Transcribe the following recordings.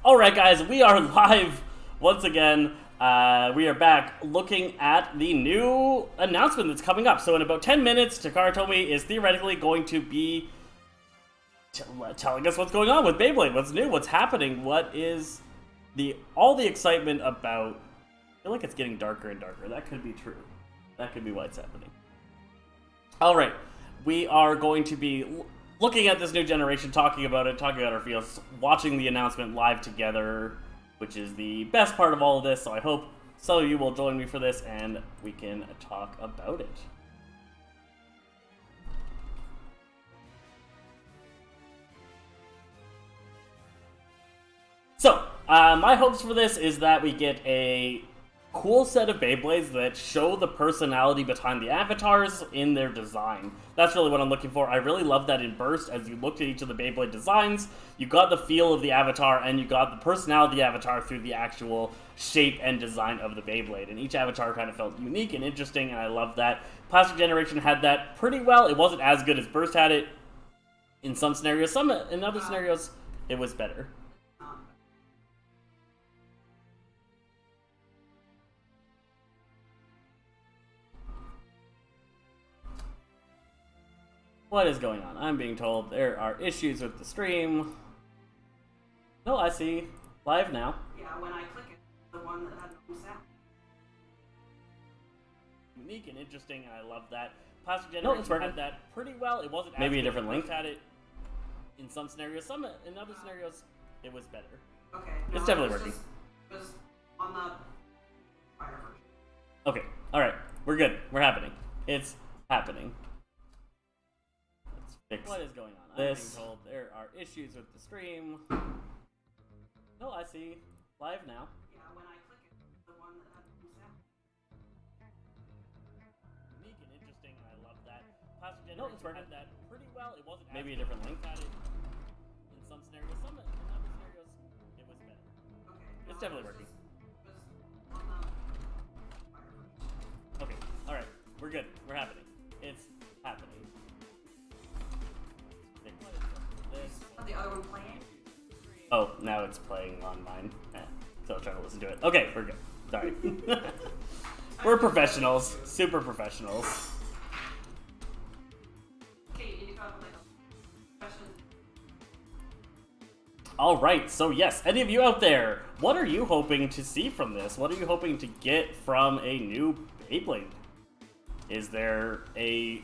Alright guys, we are live once again. We are back looking at the new announcement that's coming up. So in about 10 minutes, Takara Tomy is theoretically going to be telling us what's going on with Beyblade, what's new, what's happening, what is all the excitement about. I feel like it's getting darker and darker. That could be true. That could be why it's happening. Alright, we are going to be looking at this new generation, talking about it, talking about our feels, watching the announcement live together, which is the best part of all of this, so I hope some of you will join me for this and we can talk about it. So, my hopes for this is that we get a cool set of Beyblades that show the personality behind the avatars in their design. That's really what I'm looking for. I really love that in Burst, as you looked at each of the Beyblade designs, you got the feel of the avatar and you got the personality of the avatar through the actual shape and design of the Beyblade. And each avatar kind of felt unique and interesting, and I love that. Plastic Generation had that pretty well. It wasn't as good as Burst had it in some scenarios. In other scenarios, it was better. What is going on? I'm being told there are issues with the stream. No, I see. Live now. Yeah, when I click it, the one that had no sound. Unique and interesting, and I love that. Plastic Generation had that pretty well. It wasn't maybe a different link. Had it in some scenarios. In other scenarios, it was better. Okay. It's definitely working. It was on the fire version. Okay. All right. We're good. We're happening. It's happening. What is going on? I'm being told there are issues with the stream. No, I see. Live now. Yeah, when I click it, the one that had no sound. Unique and interesting, and I love that. Plastic Generation had that pretty well. It wasn't maybe a different link. Had it in some scenarios. In other scenarios, it was better. Okay. It's definitely working. It was on the fire version. Okay. All right. We're good. We're happening. It's happening. The other one playing? Oh, now it's playing on mine. So I'm trying to listen to it. Okay, we're good. Sorry. We're professionals. Super professionals. Okay, you need to come up with like a question. Alright, so yes, any of you out there, what are you hoping to see from this? What are you hoping to get from a new Beyblade? Is there a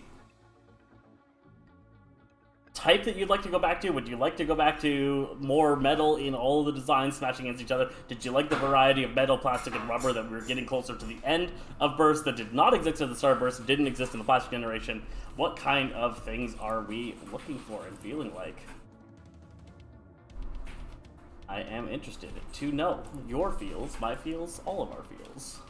type that you'd like to go back to? Would you like to go back to more metal in all of the designs smashing against each other? Did you like the variety of metal, plastic, and rubber that we were getting closer to the end of Burst that did not exist at the start of Burst, didn't exist in the Plastic Generation? What kind of things are we looking for and feeling like? I am interested to know your feels, my feels, all of our feels.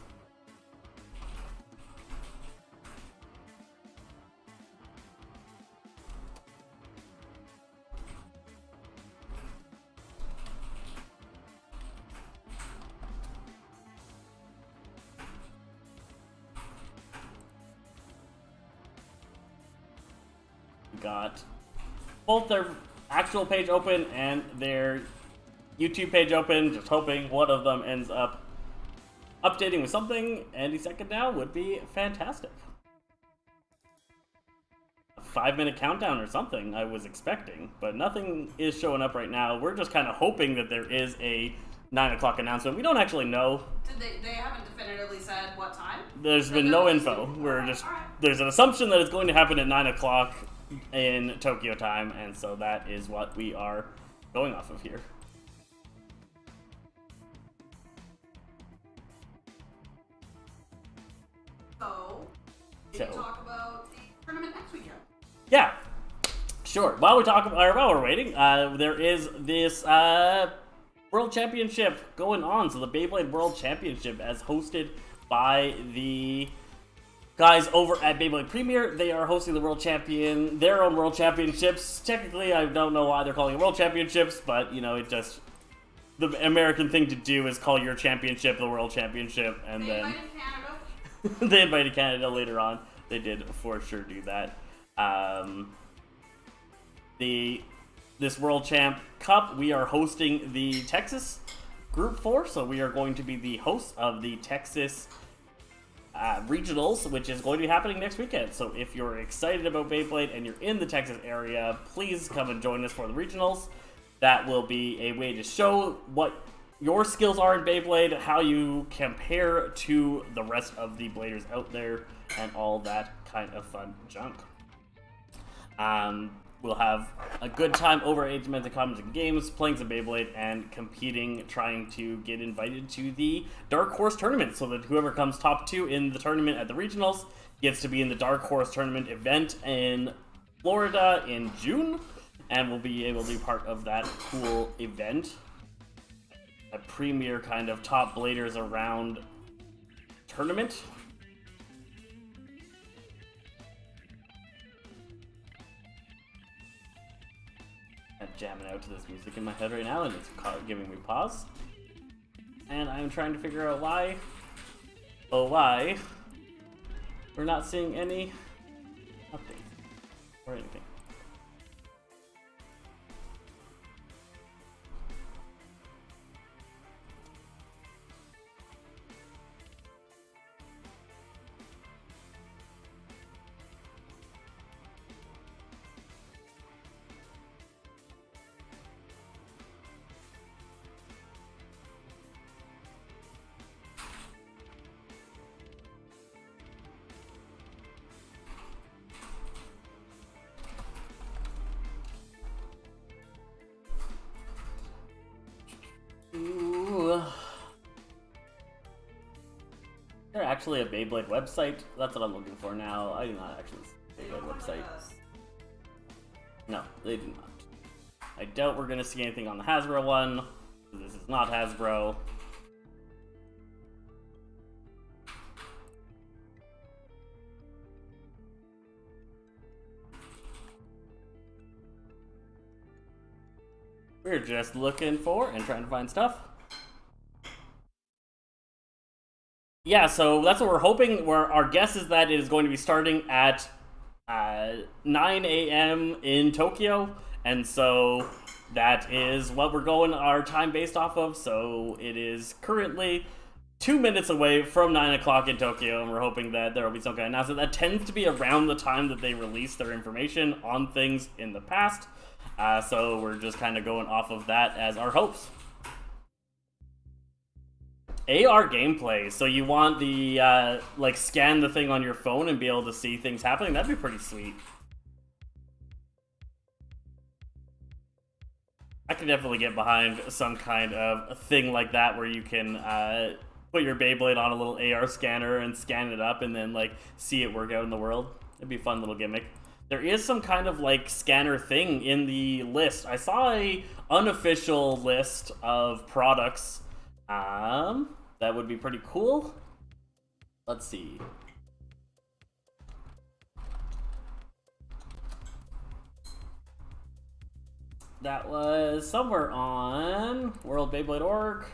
Got both their actual page open and their YouTube page open, just hoping one of them ends up updating with something any second now would be fantastic. A 5-minute countdown or something I was expecting, but nothing is showing up right now. We're just kind of hoping that there is a 9 o'clock announcement. We don't actually know. They haven't definitively said what time? There's been no info. We're just, there's an assumption that it's going to happen at 9 o'clock in Tokyo time, and so that is what we are going off of here. So, can you talk about the tournament next weekend? Yeah, sure. While we're waiting, there is this World Championship going on. So the Beyblade World Championship, as hosted by the guys over at Beyblade Premier, they are hosting their own World Championships. Technically, I don't know why they're calling it World Championships, but, you know, it just, the American thing to do is call your championship the World Championship, and they then invited Canada. they invited Canada later on. They did for sure do that. The this World Champ Cup, we are hosting the Texas Group 4, so we are going to be the hosts of the Texas regionals, which is going to be happening next weekend. So if you're excited about Beyblade and you're in the Texas area, please come and join us for the regionals. That will be a way to show what your skills are in Beyblade, how you compare to the rest of the bladers out there, and all that kind of fun junk. We'll have a good time over at Dimension Commons and Games, playing some Beyblade and competing, trying to get invited to the Dark Horse Tournament, so that whoever comes top 2 in the tournament at the regionals gets to be in the Dark Horse Tournament event in Florida in June, and will be able to be part of that cool event. A premier kind of top bladers around tournament. I'm jamming out to this music in my head right now, and it's giving me pause. And I'm trying to figure out why we're not seeing any updates or anything. Is there actually a Beyblade website? That's what I'm looking for now. I do not actually see a Beyblade website. No, they do not. I doubt we're going to see anything on the Hasbro one. This is not Hasbro. We're just looking for and trying to find stuff. Yeah, so that's what we're hoping. Our guess is that it is going to be starting at 9 a.m. in Tokyo, and so that is what we're going our time based off of. So it is currently 2 minutes away from 9 o'clock in Tokyo, and we're hoping that there will be some kind of announcement. That tends to be around the time that they release their information on things in the past. So we're just kind of going off of that as our hopes. AR gameplay, so you want the, like, scan the thing on your phone and be able to see things happening? That'd be pretty sweet. I could definitely get behind some kind of thing like that where you can, put your Beyblade on a little AR scanner and scan it up and then, like, see it work out in the world. It'd be a fun little gimmick. There is some kind of, like, scanner thing in the list. I saw a unofficial list of products that would be pretty cool. Let's see. That was somewhere on World Beyblade Org.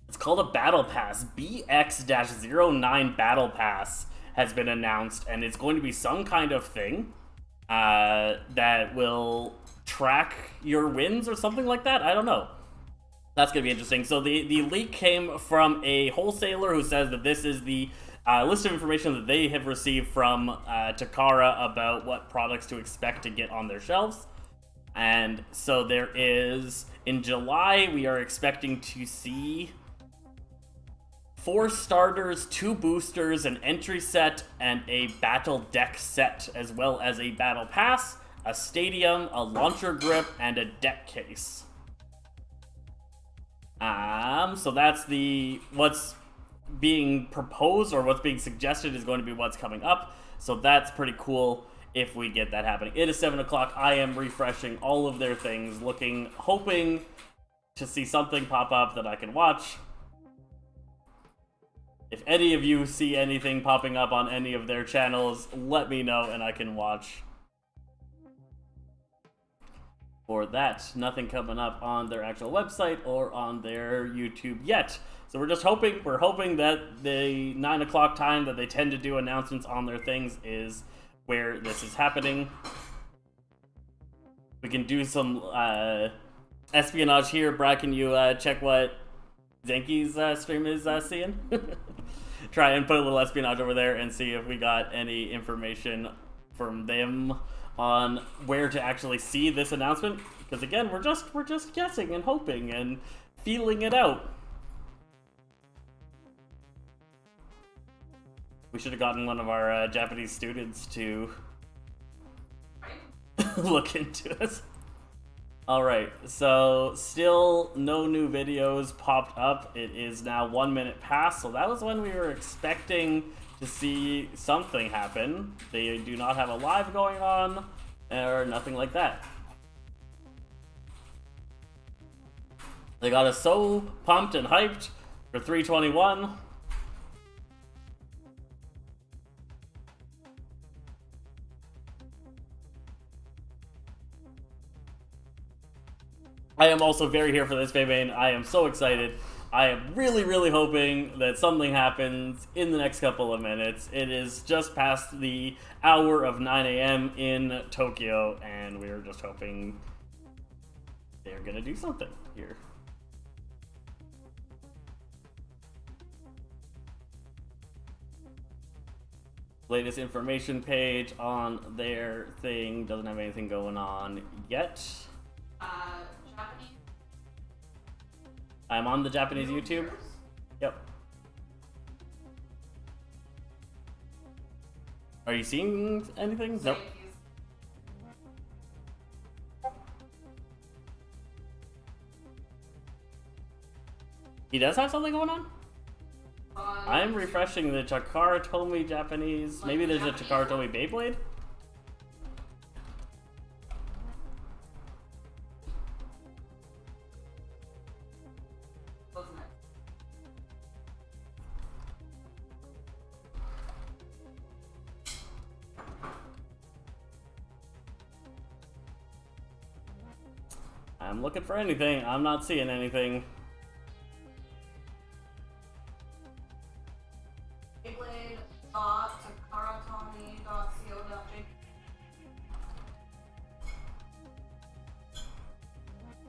It's called a Battle Pass. BX-09 Battle Pass has been announced, and it's going to be some kind of thing that will track your wins or something like that. I don't know. That's going to be interesting. So the leak came from a wholesaler who says that this is the list of information that they have received from Takara about what products to expect to get on their shelves. And so there is, in July, we are expecting to see 4 starters, 2 boosters, an entry set, and a battle deck set, as well as a battle pass, a stadium, a launcher grip, and a deck case. So that's what's being proposed, or what's being suggested is going to be what's coming up. So that's pretty cool if we get that happening. It is 7 o'clock. I am refreshing all of their things, hoping to see something pop up that I can watch. If any of you see anything popping up on any of their channels, let me know and I can watch for that. Nothing coming up on their actual website or on their YouTube yet. So we're hoping that the 9 o'clock time that they tend to do announcements on their things is where this is happening. We can do some espionage here. Brad, can you check what Zenki's stream is seeing? Try and put a little espionage over there and see if we got any information from them on where to actually see this announcement. Because again, we're just guessing and hoping and feeling it out. We should have gotten one of our Japanese students to look into it. Alright, so still no new videos popped up. It is now 1 minute past, so that was when we were expecting to see something happen. They do not have a live going on or nothing like that. They got us so pumped and hyped for 321. I am also very here for this, Fabian. I am so excited. I am really, really hoping that something happens in the next couple of minutes. It is just past the hour of 9 a.m. in Tokyo, and we are just hoping they're going to do something here. Latest information page on their thing doesn't have anything going on yet. Japanese. I'm on the Japanese YouTube. Yep. Are you seeing anything? Nope. He does have something going on? I'm refreshing the Chikara Tomy Japanese. Maybe there's a Chikara Tomy Beyblade? I'm looking for anything. I'm not seeing anything. Beyblade.takaratomy.co.jp.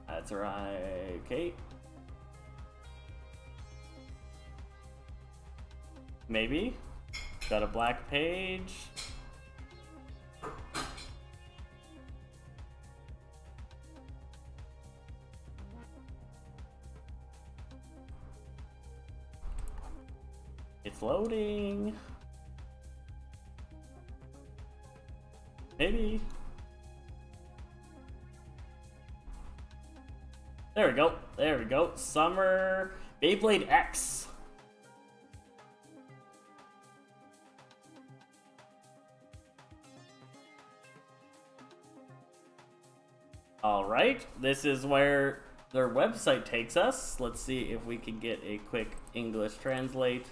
That's right. Okay. Maybe. Got a black page. It's loading. Maybe. There we go. There we go. Summer Beyblade X. All right. This is where their website takes us. Let's see if we can get a quick English translate.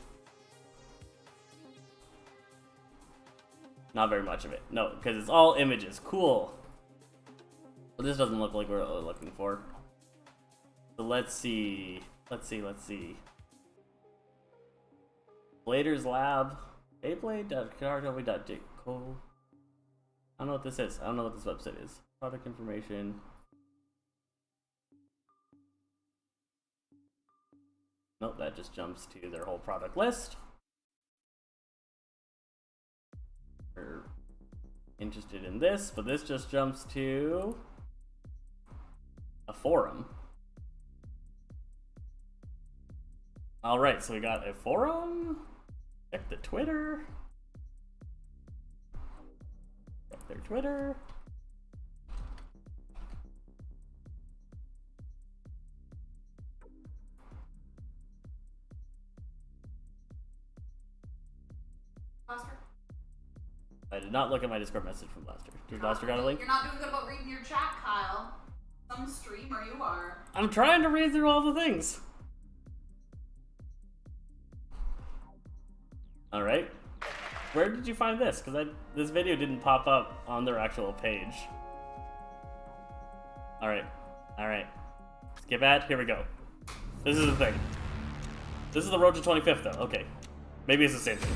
Not very much of it. No, because it's all images. Cool. But this doesn't look like we're looking for. So let's see. Let's see. Blader's Lab. Beyblade.cartomy.co. I don't know what this is. I don't know what this website is. Product information. Nope, that just jumps to their whole product list. We're interested in this, but this just jumps to a forum. Alright, so we got a forum. Check the Twitter. Check their Twitter. I did not look at my Discord message from Blaster. Did Blaster got a link? You're not doing good about reading your chat, Kyle. Some streamer you are. I'm trying to read through all the things. Alright. Where did you find this? Because this video didn't pop up on their actual page. Alright. Alright. Skip ad? Here we go. This is the thing. This is the road to 25th, though. Okay. Maybe it's the same thing.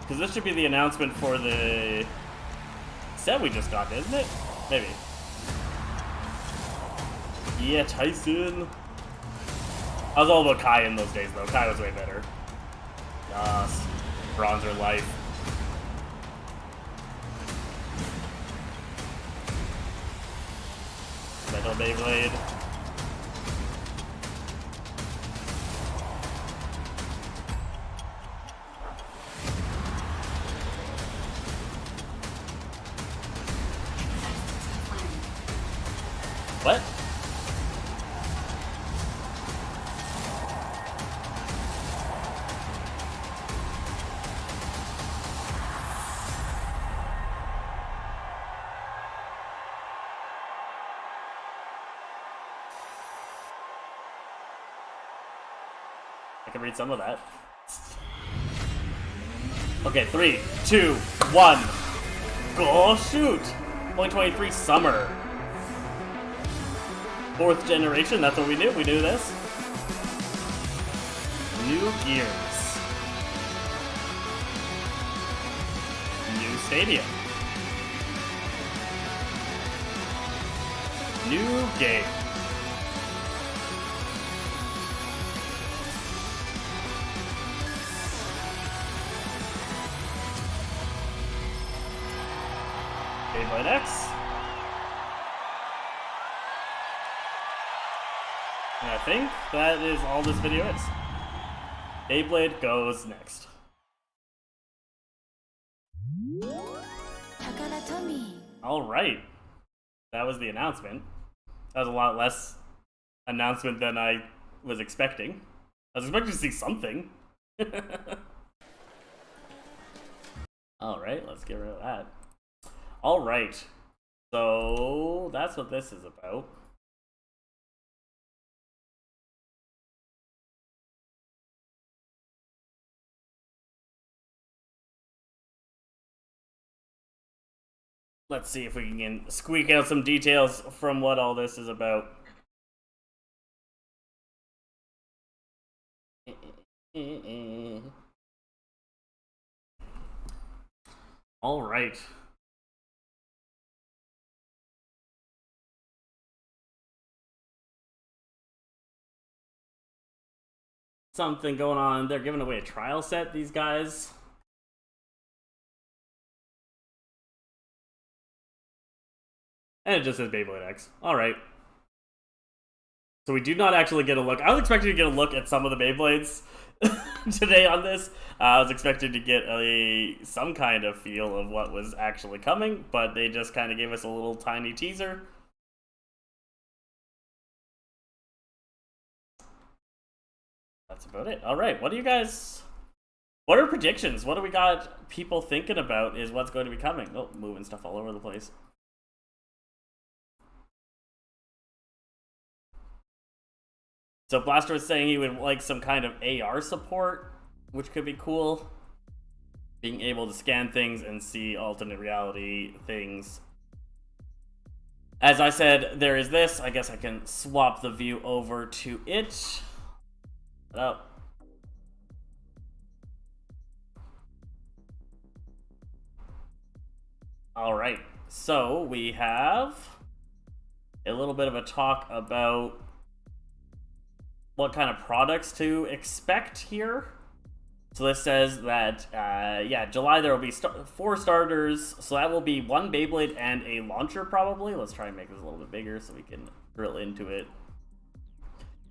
Because this should be the announcement for the set we just got, isn't it? Maybe. Yeah, Tyson. I was all about Kai in those days, though. Kai was way better. Yes. Bronzer life. Metal Beyblade. What? I can read some of that. Okay, 3, 2, 1. Go shoot! 2023 summer. 4th generation, that's what we knew. We knew this. New gears. New stadium. New game. Beyblade X. And I think that is all this video is. Beyblade goes next. Alright. That was the announcement. That was a lot less announcement than I was expecting. I was expecting to see something. Alright, let's get rid of that. Alright. So, that's what this is about. Let's see if we can squeak out some details from what all this is about. All right. Something going on. They're giving away a trial set, these guys. And it just says Beyblade X. Alright. So we do not actually get a look. I was expecting to get a look at some of the Beyblades today on this. I was expecting to get some kind of feel of what was actually coming, but they just kind of gave us a little tiny teaser. That's about it. Alright, what are predictions? What do we got people thinking about is what's going to be coming? Oh, moving stuff all over the place. So Blaster was saying he would like some kind of AR support, which could be cool. Being able to scan things and see alternate reality things. As I said, there is this. I guess I can swap the view over to it. Oh. Alright, so we have a little bit of a talk about what kind of products to expect here. So this says that, yeah, July there will be 4 starters, so that will be 1 Beyblade and a launcher probably. Let's try and make this a little bit bigger so we can drill into it.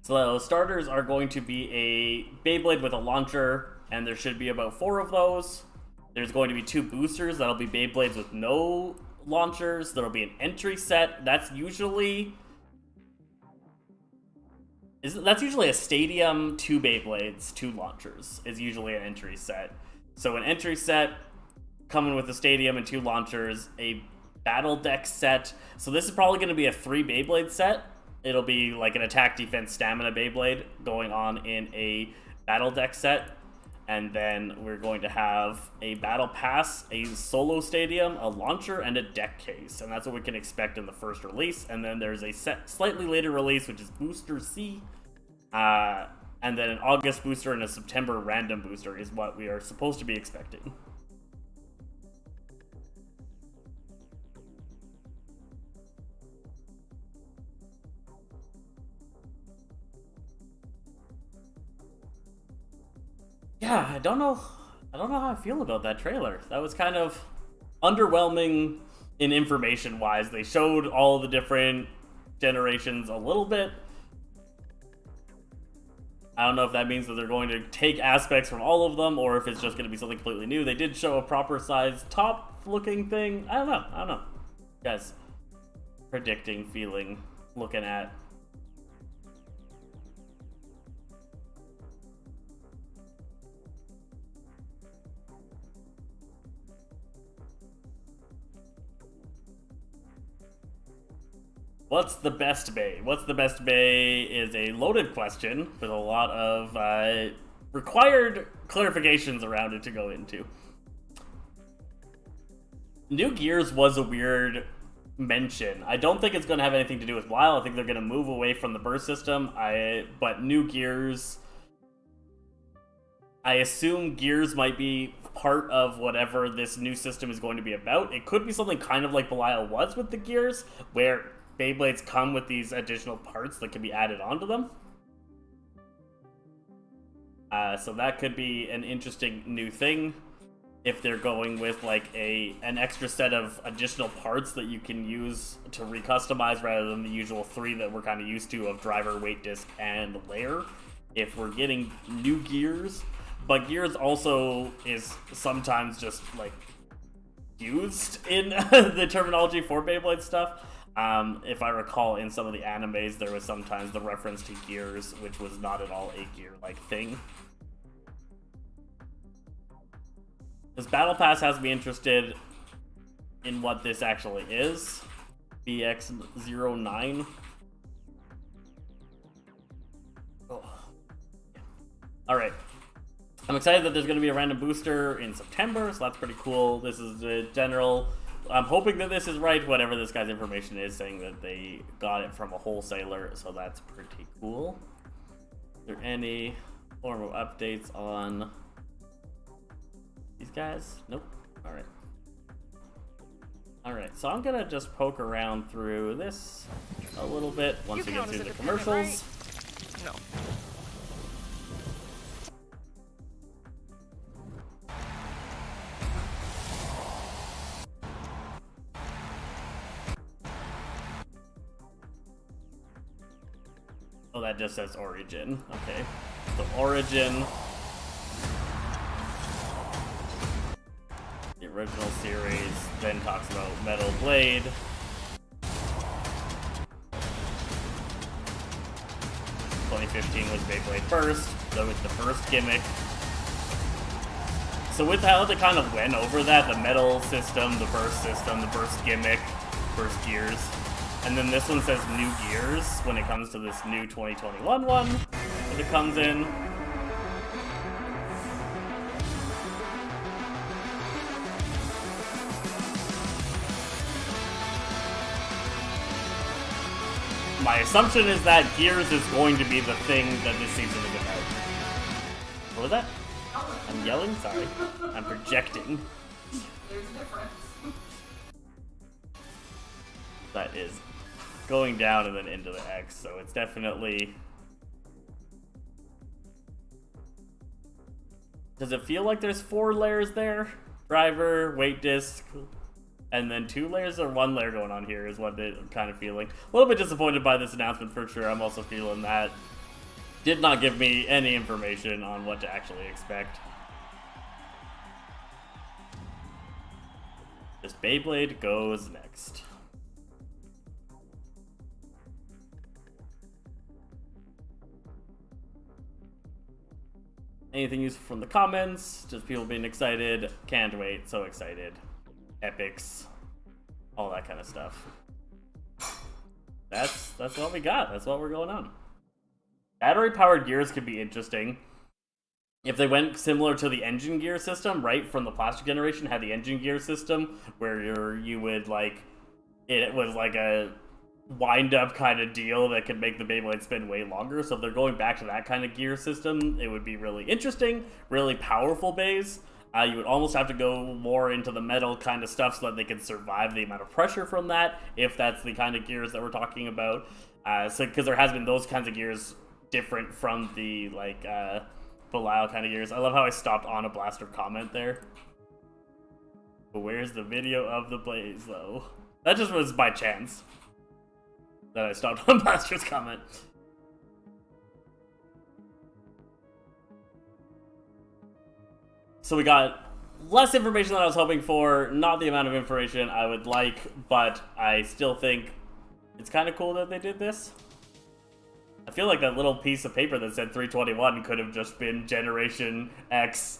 So starters are going to be a Beyblade with a launcher, and there should be about 4 of those. There's going to be 2 boosters, that'll be Beyblades with no launchers. There'll be an entry set, that's usually a stadium, 2 Beyblades, 2 launchers is usually an entry set. So an entry set coming with a stadium and 2 launchers, a battle deck set. So this is probably going to be a 3 Beyblade set. It'll be like an attack, defense, stamina Beyblade going on in a battle deck set. And then we're going to have a battle pass, a solo stadium, a launcher, and a deck case. And that's what we can expect in the first release. And then there's a slightly later release, which is Booster C. And then an August booster and a September random booster is what we are supposed to be expecting. Yeah, I don't know how I feel about that trailer. That was kind of underwhelming in information-wise. They showed all the different generations a little bit. I don't know if that means that they're going to take aspects from all of them, or if it's just going to be something completely new. They did show a proper size top-looking thing. I don't know. Guys, predicting, feeling, looking at. What's the best bay? What's the best bay is a loaded question with a lot of required clarifications around it to go into. New Gears was a weird mention. I don't think it's going to have anything to do with WoW. I think they're going to move away from the burst system. But New Gears, I assume Gears might be part of whatever this new system is going to be about. It could be something kind of like Belial was with the Gears, where Beyblades come with these additional parts that can be added onto them. So that could be an interesting new thing if they're going with like an extra set of additional parts that you can use to recustomize rather than the usual 3 that we're kind of used to of driver, weight disc, and layer. If we're getting new Gears, but Gears also is sometimes just like used in the terminology for Beyblade stuff. If I recall, in some of the animes, there was sometimes the reference to Gears, which was not at all a Gear-like thing. This Battle Pass has me interested in what this actually is. BX09. Oh. Alright. I'm excited that there's going to be a random booster in September, so that's pretty cool. This is the general... I'm hoping that this is right, whatever this guy's information is, saying that they got it from a wholesaler, so that's pretty cool. Is there any form of updates on these guys? Nope. Alright. Alright, so I'm gonna just poke around through this a little bit once we get through the commercials. Right? No. Oh, that just says Origin. Okay. So Origin. The original series then talks about Metal Blade. (2015) was Beyblade Burst. That was the first gimmick. So with how they kind of went over that, the metal system, the burst gimmick, burst gears. And then this one says New Gears when it comes to this new 2021 one that it comes in. My assumption is that Gears is going to be the thing that this season is about. What was that? I'm yelling? Sorry. I'm projecting. There's a difference. That is going down and then into the X, so it's definitely... Does it feel like there's 4 layers there? Driver, weight disc, and then 2 layers or 1 layer going on here is what I'm kind of feeling. A little bit disappointed by this announcement for sure. I'm also feeling that did not give me any information on what to actually expect. This Beyblade goes next. Anything useful from the comments? Just people being excited. Can't wait. So excited. Epics. All that kind of stuff. That's what we got. That's what we're going on. Battery-powered gears could be interesting. if they went similar to the engine gear system, right, from the plastic generation, had the engine gear system where you would like, it was like a wind-up kind of deal that could make the Beyblade spin way longer. So if they're going back to that kind of gear system, it would be really interesting, really powerful bays. You would almost have to go more into the metal kind of stuff so that they can survive the amount of pressure from that, if that's the kind of gears that we're talking about. So because there has been those kinds of gears different from the like Belial kind of gears. I love how I stopped on a Blaster comment there. But where's the video of the blaze though? That just was by chance that I stopped on Blaster's comment. So we got less information than I was hoping for, not the amount of information I would like, but I still think it's kind of cool that they did this. I feel like that little piece of paper that said 321 could have just been Generation X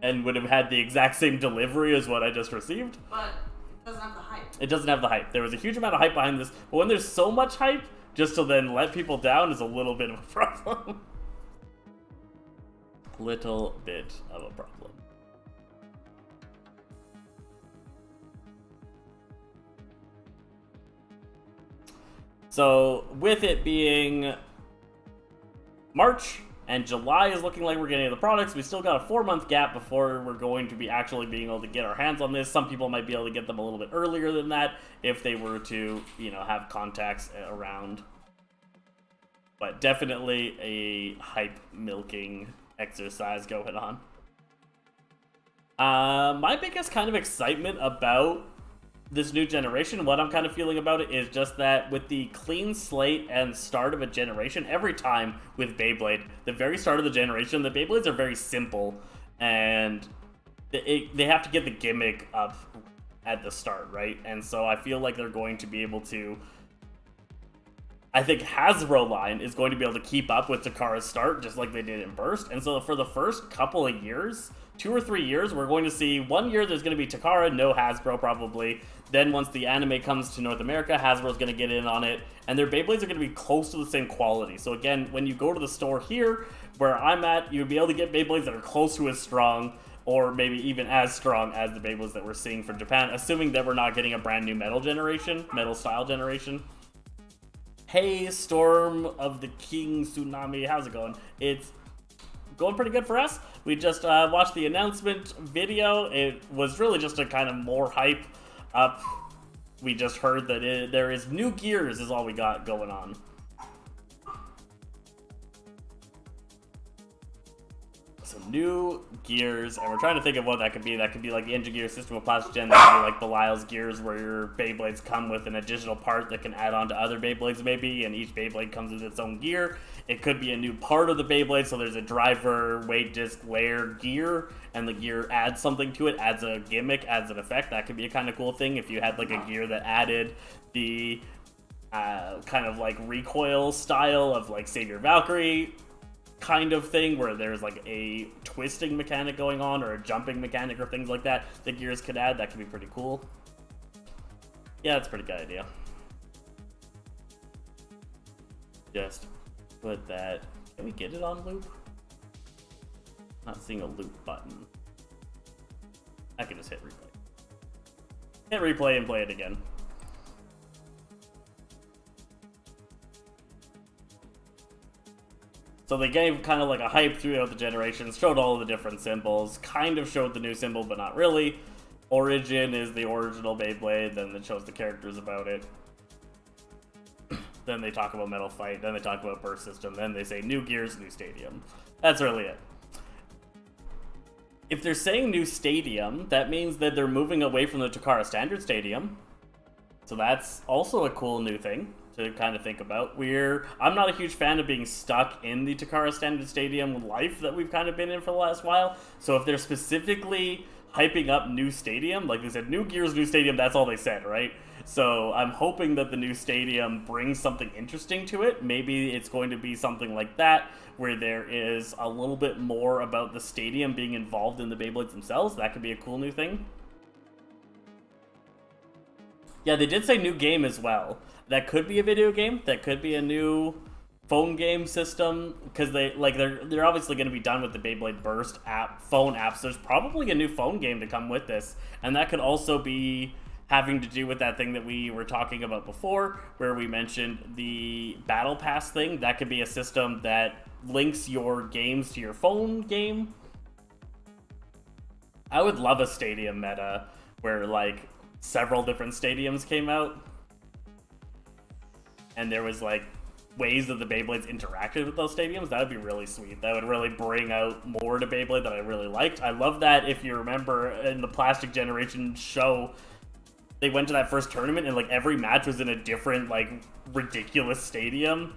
and would have had the exact same delivery as what I just received. But it doesn't have the hype. It doesn't have the hype. There was a huge amount of hype behind this, but when there's so much hype, just to then let people down is a little bit of a problem. Little bit of a problem. So, with it being March and July is looking like we're getting the products, we still got a 4-month gap before we're going to be actually being able to get our hands on this. Some people might be able to get them a little bit earlier than that if they were to, you know, have contacts around. But definitely a hype milking exercise going on. My biggest kind of excitement about this new generation, what I'm kind of feeling about it is just that with the clean slate and start of a generation, every time with Beyblade, the very start of the generation, the Beyblades are very simple, and they have to get the gimmick up at the start, right? And so I feel like they're going to be able to, I think Hasbro line is going to be able to keep up with Takara's start just like they did in Burst. And so for the first couple of years, 2 or 3 years, we're going to see 1 year there's going to be Takara, no Hasbro probably. Then once the anime comes to North America, Hasbro's going to get in on it. And their Beyblades are going to be close to the same quality. So again, when you go to the store here, where I'm at, you'd be able to get Beyblades that are close to as strong, or maybe even as strong as the Beyblades that we're seeing from Japan, assuming that we're not getting a brand new metal style generation. Hey, Storm of the King Tsunami, how's it going? It's going pretty good for us. We just watched the announcement video. It was really just a kind of more hype up. We just heard that there is new gears is all we got going on. So new gears, and we're trying to think of what that could be. That could be like the engine gear system of Plastic Gen. That could be like Belial's gears, where your Beyblades come with an additional part that can add on to other Beyblades maybe, and each Beyblade comes with its own gear. It could be a new part of the Beyblade, so there's a driver, weight disc, layer gear, and the gear adds something to it, adds a gimmick, adds an effect. That could be a kind of cool thing if you had like a gear that added the kind of like recoil style of like Savior Valkyrie kind of thing, where there's like a twisting mechanic going on or a jumping mechanic or things like that the gears could add. That could be pretty cool. Yeah, that's a pretty good idea. Just put that. Can we get it on loop? Not seeing a loop button. I can just hit replay. Hit replay and play it again. So they gave kind of like a hype throughout the generations, showed all of the different symbols, kind of showed the new symbol, but not really. Origin is the original Beyblade, then it shows the characters about it. Then they talk about Metal Fight, then they talk about Burst System, then they say new gears, new stadium. That's really it. If they're saying new stadium, that means that they're moving away from the Takara Standard Stadium. So that's also a cool new thing to kind of think about. I'm not a huge fan of being stuck in the Takara Standard Stadium life that we've kind of been in for the last while. So if they're specifically hyping up new stadium, like they said, new gears, new stadium, that's all they said, right? So I'm hoping that the new stadium brings something interesting to it. Maybe it's going to be something like that, where there is a little bit more about the stadium being involved in the Beyblades themselves. That could be a cool new thing. Yeah, they did say new game as well. That could be a video game. That could be a new phone game system, because they're obviously going to be done with the Beyblade Burst phone apps. There's probably a new phone game to come with this, and that could also be having to do with that thing that we were talking about before, where we mentioned the Battle Pass thing. That could be a system that links your games to your phone game. I would love a stadium meta where like several different stadiums came out, and there was like ways that the Beyblades interacted with those stadiums. That would be really sweet. That would really bring out more to Beyblade that I really liked. I love that, if you remember, in the Plastic Generation show, they went to that first tournament and like every match was in a different like ridiculous stadium.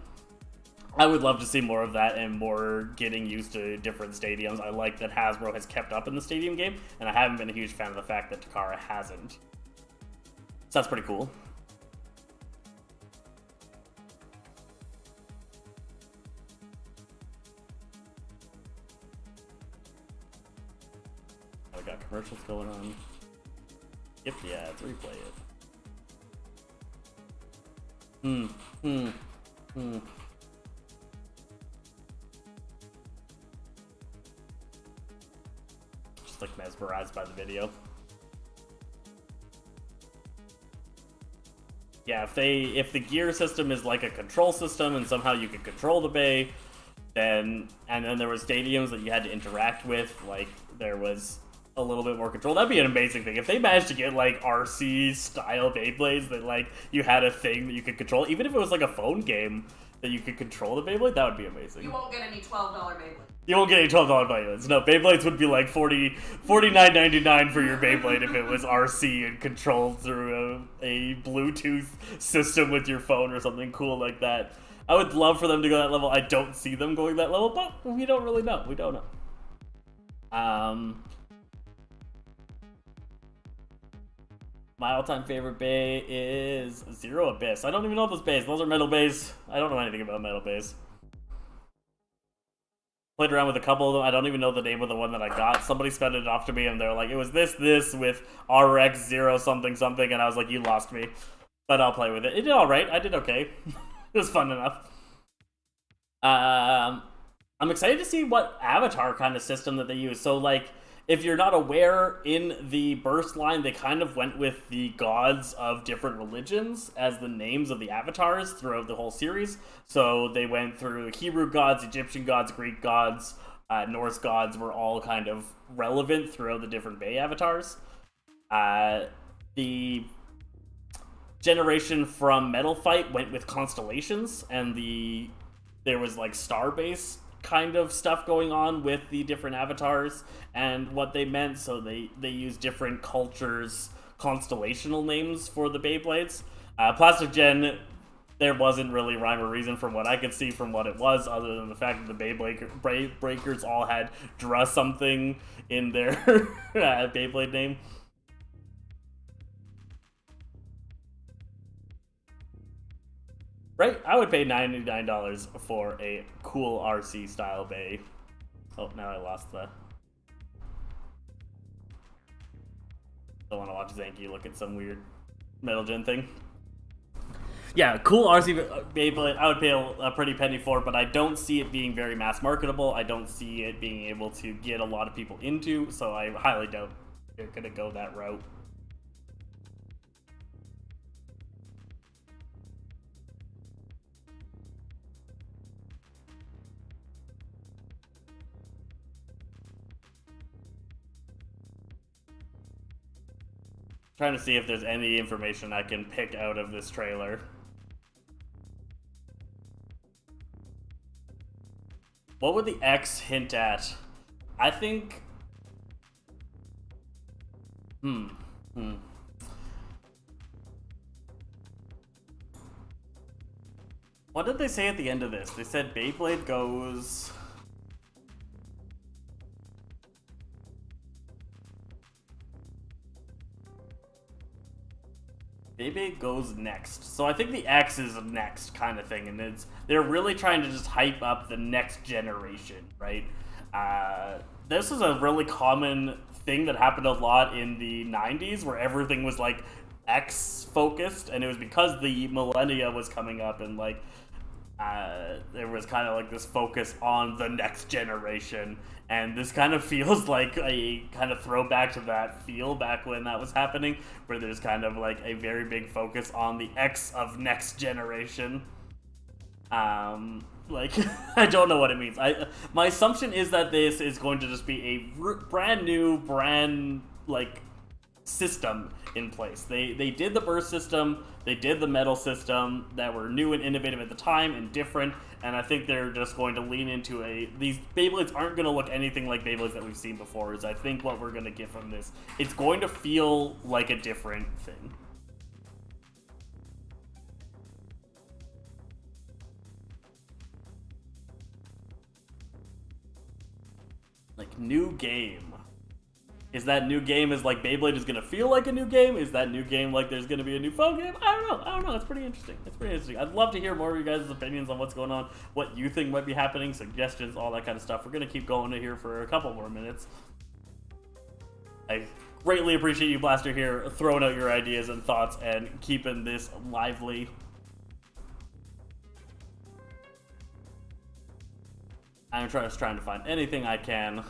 I would love to see more of that and more getting used to different stadiums. I like that Hasbro has kept up in the stadium game, and I haven't been a huge fan of the fact that Takara hasn't. So that's pretty cool. Oh, we got commercials going on. Skip the ads, replay it. Just like mesmerized by the video. Yeah, if the gear system is like a control system and somehow you can control the bay, then there was stadiums that you had to interact with, like there was a little bit more control. That'd be an amazing thing. If they managed to get like RC style Beyblades that like you had a thing that you could control, even if it was like a phone game that you could control the Beyblade, that would be amazing. You won't get any $12 Beyblades. You won't get any $12 Beyblades. No, Beyblades would be like $49.99 for your Beyblade if it was RC and controlled through a Bluetooth system with your phone or something cool like that. I would love for them to go that level. I don't see them going that level, but we don't really know. We don't know. My all-time favorite bay is Zero Abyss. I don't even know those bays. Those are metal bays. I don't know anything about metal bays. Played around with a couple of them. I don't even know the name of the one that I got. Somebody spent it off to me, and they're like, it was this with RX 0 something something, and I was like, you lost me. But I'll play with it. It did alright. I did okay. It was fun enough. I'm excited to see what avatar kind of system that they use. So, like, if you're not aware, in the Burst line, they kind of went with the gods of different religions as the names of the avatars throughout the whole series. So they went through Hebrew gods, Egyptian gods, Greek gods, Norse gods were all kind of relevant throughout the different Bay avatars. The generation from Metal Fight went with constellations, and there was like star-based kind of stuff going on with the different avatars and what they meant, so they use different cultures' constellational names for the Beyblades. Plastic Gen, there wasn't really rhyme or reason from what I could see from what it was, other than the fact that the Beyblade Breakers all had Dra something in their Beyblade name. Right? I would pay $99 for a cool RC style bay. Oh, now I lost the... Don't want to watch Zanky look at some weird Metal Gen thing. Yeah, cool RC Beyblade, I would pay a pretty penny for, but I don't see it being very mass marketable. I don't see it being able to get a lot of people into, so I highly doubt they're going to go that route. Trying to see if there's any information I can pick out of this trailer. What would the X hint at? I think... What did they say at the end of this? They said Beyblade goes... Beyblade goes next. So I think the X is next kind of thing, and they're really trying to just hype up the next generation, right? This is a really common thing that happened a lot in the 90s, where everything was like X focused, and it was because the millennia was coming up, and like there was kind of like this focus on the next generation, and this kind of feels like a kind of throwback to that feel back when that was happening, where there's kind of like a very big focus on the X of next generation. Like, I don't know what it means. My assumption is that this is going to just be a brand new, like, system in place. They did the burst system, they did the metal system that were new and innovative at the time and different, and I think they're just going to lean into these Beyblades aren't going to look anything like Beyblades that we've seen before, is I think what we're going to get from this. It's going to feel like a different thing. Like, new game. Is that new game is like Beyblade is going to feel like a new game? Is that new game like there's going to be a new phone game? I don't know. It's pretty interesting. I'd love to hear more of you guys' opinions on what's going on, what you think might be happening, suggestions, all that kind of stuff. We're going to keep going here for a couple more minutes. I greatly appreciate you, Blaster, here, throwing out your ideas and thoughts and keeping this lively. I'm just trying to find anything I can.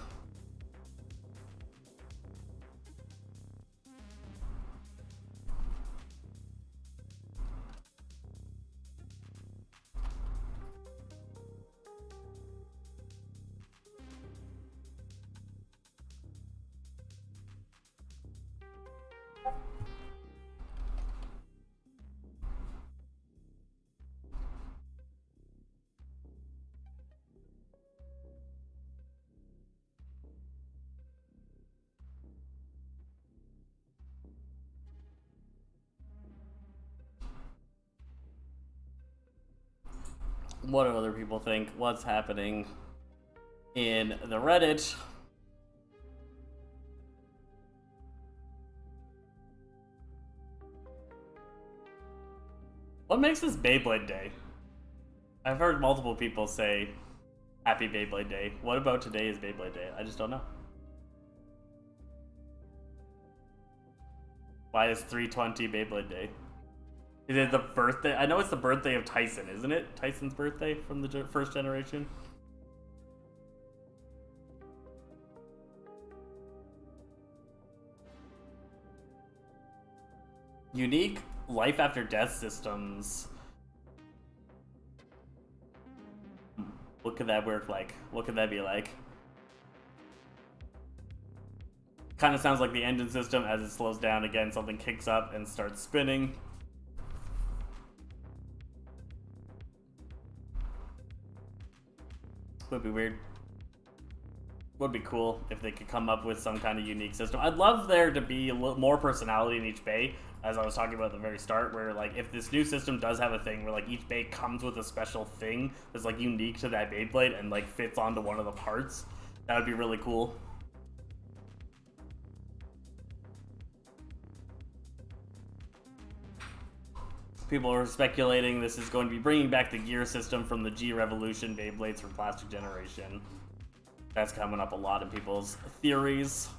What do other people think? What's happening in the Reddit? What makes this Beyblade Day? I've heard multiple people say Happy Beyblade Day. What about today is Beyblade Day? I just don't know. Why is 320 Beyblade Day? Is it the birthday? I know it's the birthday of Tyson, isn't it? Tyson's birthday from the first generation? Unique life after death systems. What could that work like? What could that be like? Kind of sounds like the engine system. As it slows down again, something kicks up and starts spinning. Would be weird. Would be cool if they could come up with some kind of unique system. I'd love there to be a little more personality in each bay, as I was talking about at the very start, where like if this new system does have a thing where like each bay comes with a special thing that's like unique to that Beyblade and like fits onto one of the parts, that would be really cool. People are speculating this is going to be bringing back the gear system from the G Revolution Beyblades for Plastic Generation. That's coming up a lot in people's theories.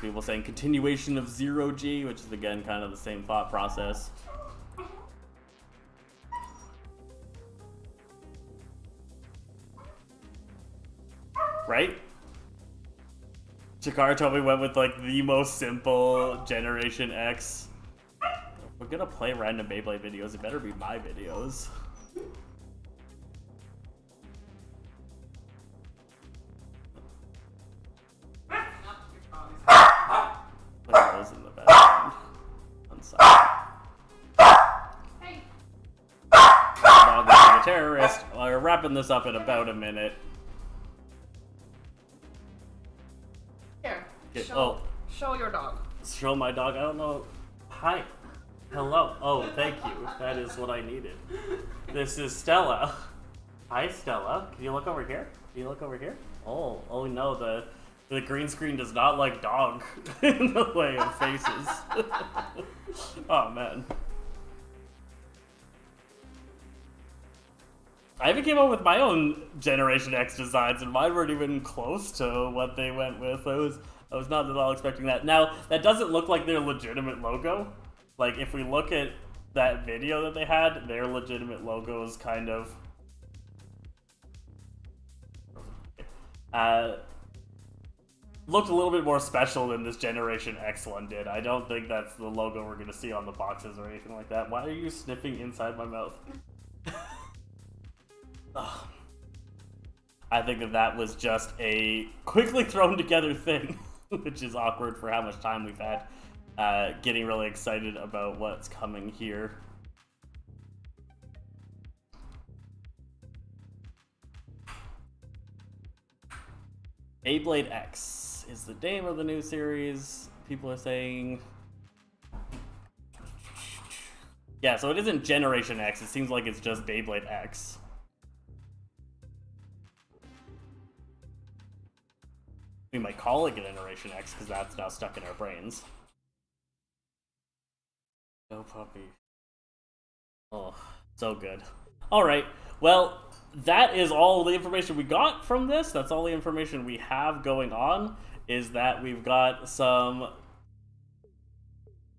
People saying continuation of Zero G, which is again kind of the same thought process. Right? Chikara told me went with like the most simple Generation X. If we're gonna play random Beyblade videos, it better be my videos. Look at those in the background. One second. Hey. Dog like a terrorist. We're wrapping this up in about a minute. Show your dog. Show my dog. I don't know. Hi. Hello. Oh, thank you. That is what I needed. This is Stella. Hi, Stella. Can you look over here? Can you look over here? Oh no, the green screen does not like dog in the way of faces. Oh man. I even came up with my own Generation X designs, and mine weren't even close to what they went with. I was not at all expecting that. Now, that doesn't look like their legitimate logo. Like, if we look at that video that they had, their legitimate logo is kind of... looked a little bit more special than this Generation X one did. I don't think that's the logo we're going to see on the boxes or anything like that. Why are you sniffing inside my mouth? I think that was just a quickly thrown together thing, which is awkward for how much time we've had getting really excited about what's coming here. Beyblade X is the name of the new series, people are saying. Yeah, so it isn't Generation X, it seems like it's just Beyblade X. We might call it Generation X, because that's now stuck in our brains. No puppy. Oh, so good. Alright, well, that is all the information we got from this. That's all the information we have going on, is that we've got some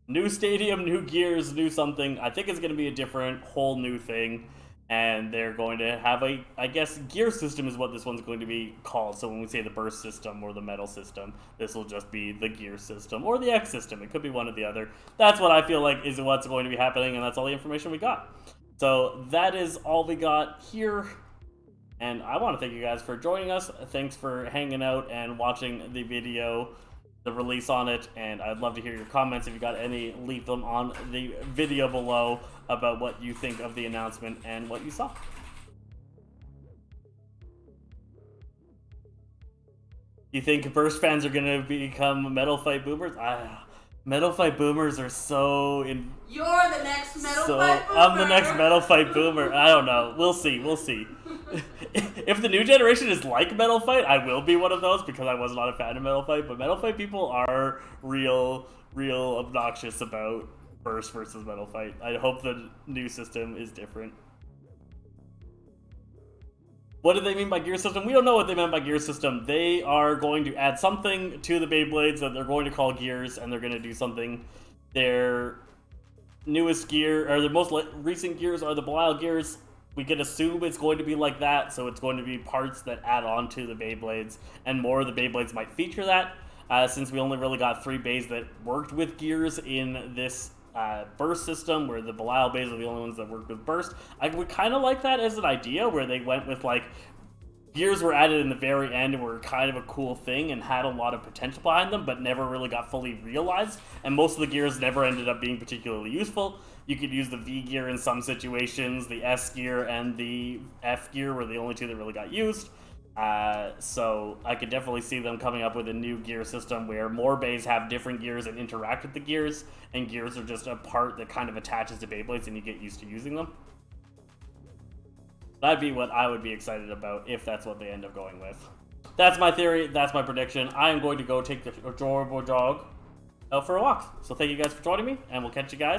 new stadium, new gears, new something. I think it's going to be a different, whole new thing. And they're going to have a, I guess, gear system is what this one's going to be called. So when we say the burst system or the metal system, this will just be the gear system or the X system. It could be one or the other. That's what I feel like is what's going to be happening, and that's all the information we got. So that is all we got here. And I want to thank you guys for joining us. Thanks for hanging out and watching the video, the release on it, and I'd love to hear your comments. If you got any, leave them on the video below about what you think of the announcement and what you saw. You think Burst fans are gonna become Metal Fight Boomers? Metal Fight Boomers are so in. You're the next Metal Fight Boomer. I'm the next Metal Fight Boomer. I don't know. We'll see. We'll see. If the new generation is like Metal Fight, I will be one of those because I was not a fan of Metal Fight. But Metal Fight people are real obnoxious about Burst versus Metal Fight. I hope the new system is different. What do they mean by gear system? We don't know what they meant by gear system. They are going to add something to the Beyblades that they're going to call gears, and they're going to do something. Their newest gear, or their most recent gears, are the Belial gears. We can assume it's going to be like that, so it's going to be parts that add on to the Beyblades, and more of the Beyblades might feature that, since we only really got 3 bays that worked with gears in this burst system, where the Belial bays are the only ones that work with burst. I would kind of like that as an idea, where they went with, like, gears were added in the very end and were kind of a cool thing and had a lot of potential behind them, but never really got fully realized, and most of the gears never ended up being particularly useful. You could use the V gear in some situations, the S gear and the F gear were the only 2 that really got used. So I could definitely see them coming up with a new gear system where more bays have different gears and interact with the gears, and gears are just a part that kind of attaches to Beyblades and you get used to using them. That'd be what I would be excited about if that's what they end up going with. That's my theory, that's my prediction. I am going to go take the adorable dog out for a walk. So thank you guys for joining me, and we'll catch you guys